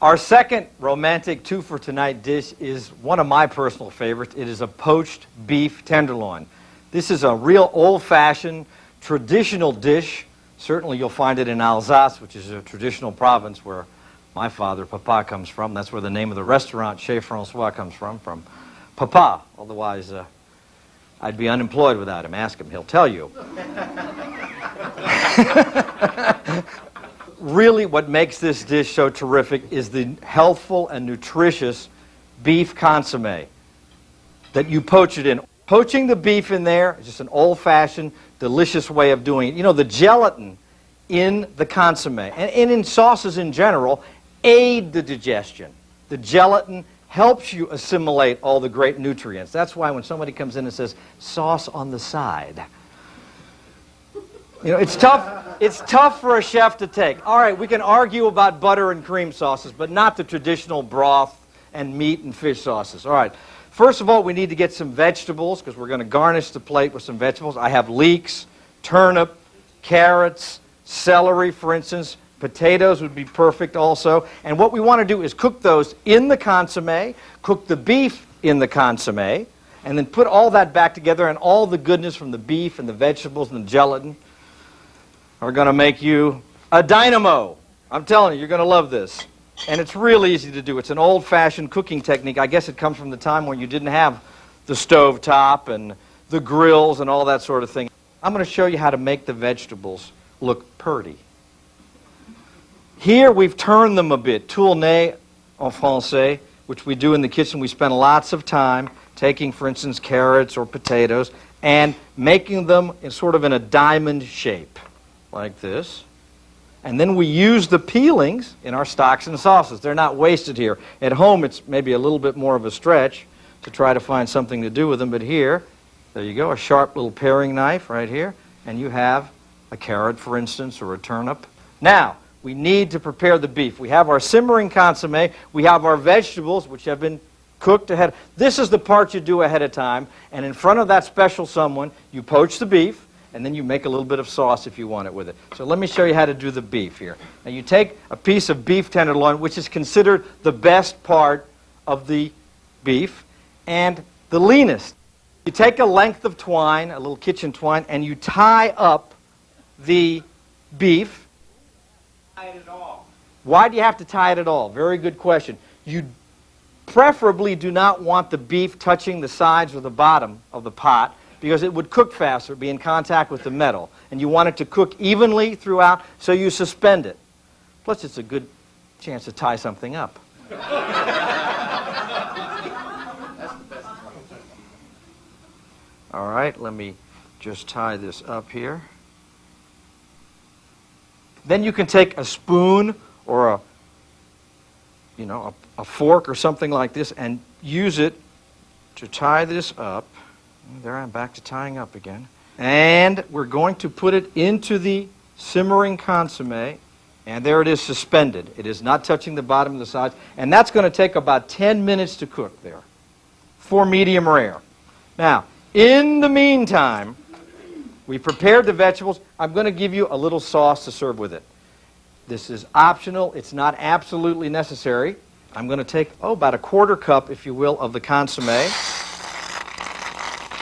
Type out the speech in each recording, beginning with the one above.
Our second romantic two for tonight dish is one of my personal favorites. It is a poached beef tenderloin. This is a real old-fashioned traditional dish. Certainly you'll find it in Alsace, which is a traditional province where my father, Papa, comes from. That's where the name of the restaurant, Chez Francois, comes from Papa. Otherwise, I'd be unemployed without him. Ask him, he'll tell you. Really, what makes this dish so terrific is the healthful and nutritious beef consommé that you poach it in. Poaching the beef in there is just an old-fashioned, delicious way of doing it. You know, the gelatin in the consommé, and in sauces in general, aid the digestion. The gelatin helps you assimilate all the great nutrients. That's why when somebody comes in and says, sauce on the side, you know, it's tough for a chef to take. All right, we can argue about butter and cream sauces, but not the traditional broth and meat and fish sauces. All right, first of all, we need to get some vegetables because we're going to garnish the plate with some vegetables. I have leeks, turnip, carrots, celery, for instance. Potatoes would be perfect also. And what we want to do is cook those in the consommé, cook the beef in the consommé, and then put all that back together, and all the goodness from the beef and the vegetables and the gelatin are going to make you a dynamo. I'm telling you, you're going to love this. And it's real easy to do. It's an old-fashioned cooking technique. I guess it comes from the time when you didn't have the stove top and the grills and all that sort of thing. I'm going to show you how to make the vegetables look purty. Here we've turned them a bit, tourner en français, which we do in the kitchen. We spend lots of time taking, for instance, carrots or potatoes and making them in sort of in a diamond shape, like this. And then we use the peelings in our stocks and sauces. They're not wasted here. At home, it's maybe a little bit more of a stretch to try to find something to do with them. But here, there you go, a sharp little paring knife right here. And you have a carrot, for instance, or a turnip. Now, we need to prepare the beef. We have our simmering consommé. We have our vegetables, which have been cooked ahead. This is the part you do ahead of time. And in front of that special someone, you poach the beef, and then you make a little bit of sauce if you want it with it. So let me show you how to do the beef here. Now you take a piece of beef tenderloin, which is considered the best part of the beef, and the leanest. You take a length of twine, a little kitchen twine, and you tie up the beef. Tie it at all. Why do you have to tie it at all? Very good question. You preferably do not want the beef touching the sides or the bottom of the pot, because it would cook faster, be in contact with the metal. And you want it to cook evenly throughout, so you suspend it. Plus, it's a good chance to tie something up. All right, let me just tie this up here. Then you can take a spoon or a fork or something like this and use it to tie this up. There I'm back to tying up again. And we're going to put it into the simmering consommé, and there it is suspended. It is not touching the bottom of the sides, and that's going to take about 10 minutes to cook there for medium rare. Now, in the meantime, we prepared the vegetables. I'm going to give you a little sauce to serve with it. This is optional. It's not absolutely necessary. I'm going to take, about a quarter cup, if you will, of the consommé.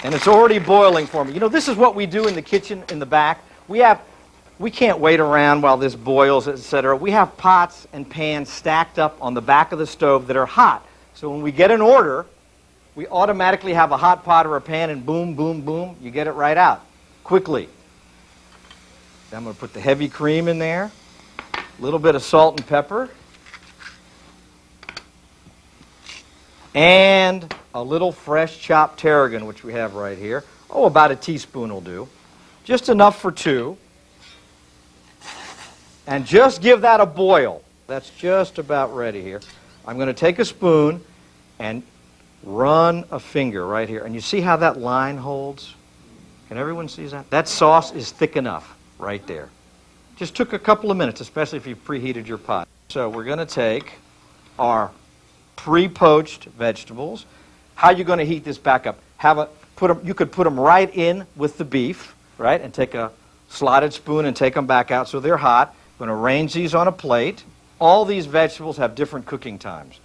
And it's already boiling for me. You know, this is what we do in the kitchen in the back. We can't wait around while this boils, etc. We have pots and pans stacked up on the back of the stove that are hot. So when we get an order, we automatically have a hot pot or a pan, and boom, boom, boom, you get it right out quickly. Then I'm going to put the heavy cream in there, a little bit of salt and pepper, and a little fresh chopped tarragon, which we have right here. About a teaspoon will do. Just enough for two. And just give that a boil. That's just about ready here. I'm going to take a spoon and run a finger right here. And you see how that line holds? Can everyone see that? That sauce is thick enough right there. Just took a couple of minutes, especially if you've preheated your pot. So we're going to take our pre-poached vegetables. How are you going to heat this back up? You could put them right in with the beef, right, and take a slotted spoon and take them back out so they're hot. I'm going to arrange these on a plate. all these vegetables have different cooking times.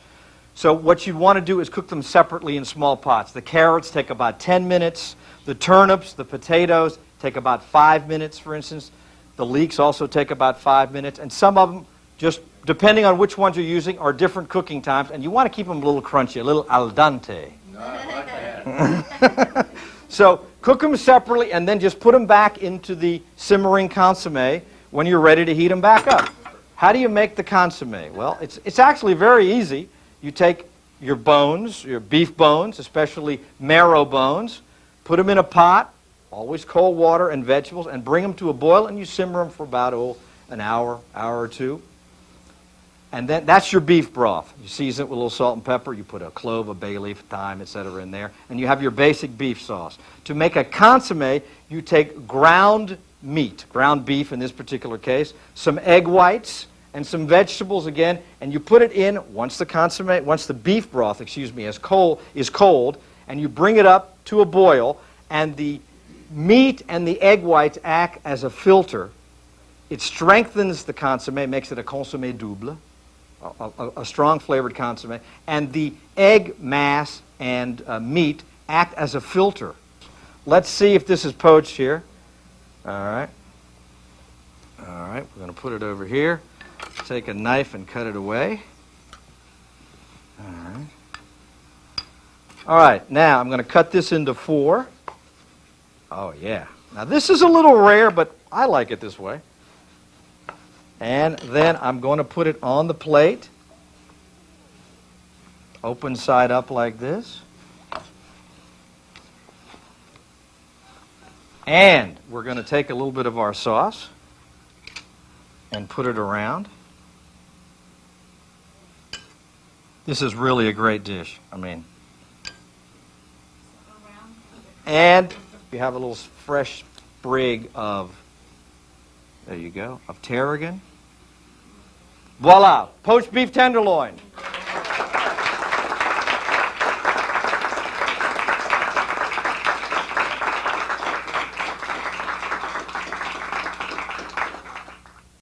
So what you'd want to do is cook them separately in small pots. The carrots take about 10 minutes. The turnips, the potatoes take about 5 minutes, for instance. The leeks also take about 5 minutes. And some of them, just depending on which ones you're using, are different cooking times. And you want to keep them a little crunchy, a little al dente. No, I like that. So cook them separately and then just put them back into the simmering consommé when you're ready to heat them back up. How do you make the consommé? Well, it's actually very easy. You take your bones, your beef bones, especially marrow bones, put them in a pot, always cold water and vegetables, and bring them to a boil, and you simmer them for about an hour or two. And then that's your beef broth. You season it with a little salt and pepper. You put a clove, a bay leaf, thyme, etc. in there, and you have your basic beef sauce. To make a consommé, you take ground meat, ground beef in this particular case, some egg whites, and some vegetables again, and you put it in once the beef broth, is cold, and you bring it up to a boil, and the meat and the egg whites act as a filter. It strengthens the consommé, makes it a consommé double, a strong flavored consommé, and the egg mass and meat act as a filter. Let's see if this is poached here. All right, we're going to put it over here. Take a knife and cut it away. All right, now I'm going to cut this into 4. Oh, yeah. Now, this is a little rare, but I like it this way. And then I'm going to put it on the plate, open side up like this. And we're going to take a little bit of our sauce and put it around. This is really a great dish. And you have a little fresh sprig of, there you go, of tarragon. Voila, poached beef tenderloin.